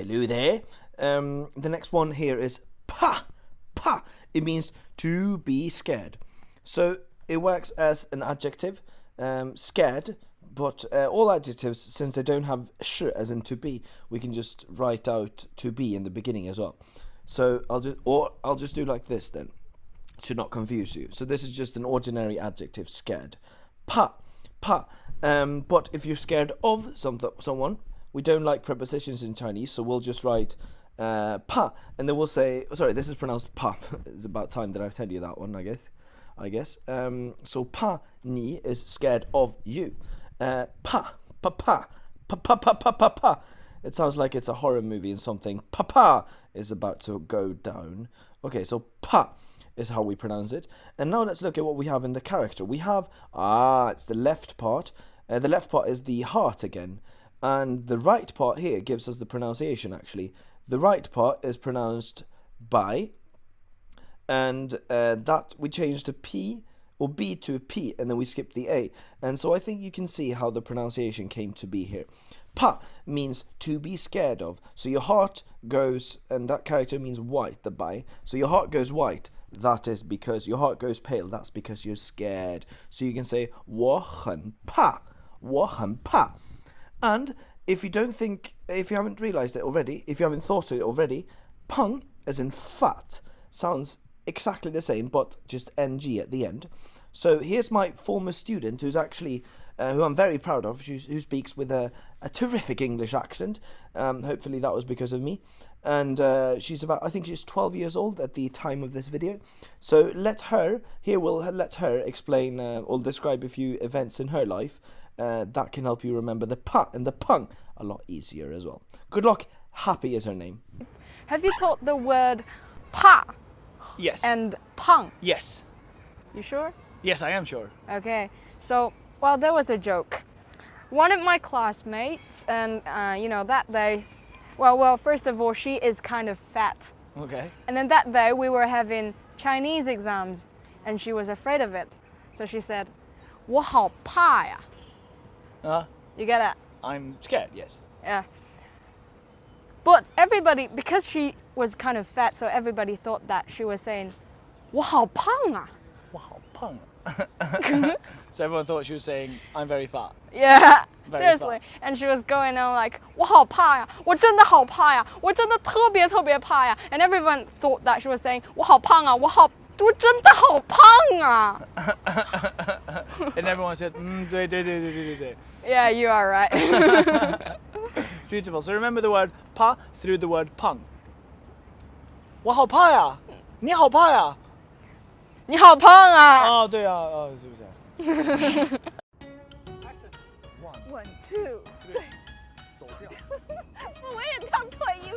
hello there. The next one here is pa. Pa. It means to be scared. So it works as an adjective, scared, but all adjectives, since they don't have sh as in to be, we can just write out to be in the beginning as well. So I'll just do like this then, to not confuse you. So this is just an ordinary adjective, scared. Pa. Pa. But if you're scared of someone, we don't like prepositions in Chinese, so we'll just write pa, and then we'll say, sorry, this is pronounced pa. It's about time that I tell you that one, I guess. So pa ni is scared of you. Pa, pa, pa, pa, pa, pa, pa, pa, pa. It sounds like it's a horror movie and something. Papa is about to go down. Okay, so pa is how we pronounce it. And now let's look at what we have in the character. We have, it's the left part. The left part is the heart again. And the right part here gives us the pronunciation, actually. The right part is pronounced by. And that we changed to P, or B to a P, and then we skipped the A. And so I think you can see how the pronunciation came to be here. Pa means to be scared of. So your heart goes, and that character means white, the by. So your heart goes white. That is because your heart goes pale. That's because you're scared. So you can say 我很怕,我很怕. And if you haven't realized it already, if you haven't thought of it already, pung, as in fat, sounds exactly the same, but just ng at the end. So here's my former student who's actually, who I'm very proud of, who speaks with a terrific English accent. Hopefully that was because of me. And I think she's 12 years old at the time of this video. So we'll let her explain or describe a few events in her life that can help you remember the pa and the pung a lot easier as well. Good luck. Happy is her name. Have you taught the word pa? Yes. And pung? Yes. You sure? Yes, I am sure. Okay. So, well, there was a joke. One of my classmates, and that day, well, first of all, she is kind of fat. Okay. And then that day we were having Chinese exams, and she was afraid of it. So she said, 我好怕呀. You get it? I'm scared, yes. Yeah. But everybody, because she was kind of fat, so everybody thought that she was saying, 我好胖啊. 我好胖. So everyone thought she was saying, I'm very fat. Yeah, Very seriously. fat. And she was going on like, 我好怕呀,我真的好怕呀,我真的特别特别怕呀. And everyone thought that she was saying, 我好胖啊,我真的好胖啊. And everyone said, 对对对对对对. Yeah, you are right. It's beautiful. So remember the word pa through the word pung. 我好怕呀,你好怕呀. 你好胖啊. 对啊,是不是? One, two, three. 走掉. 我也跳腿一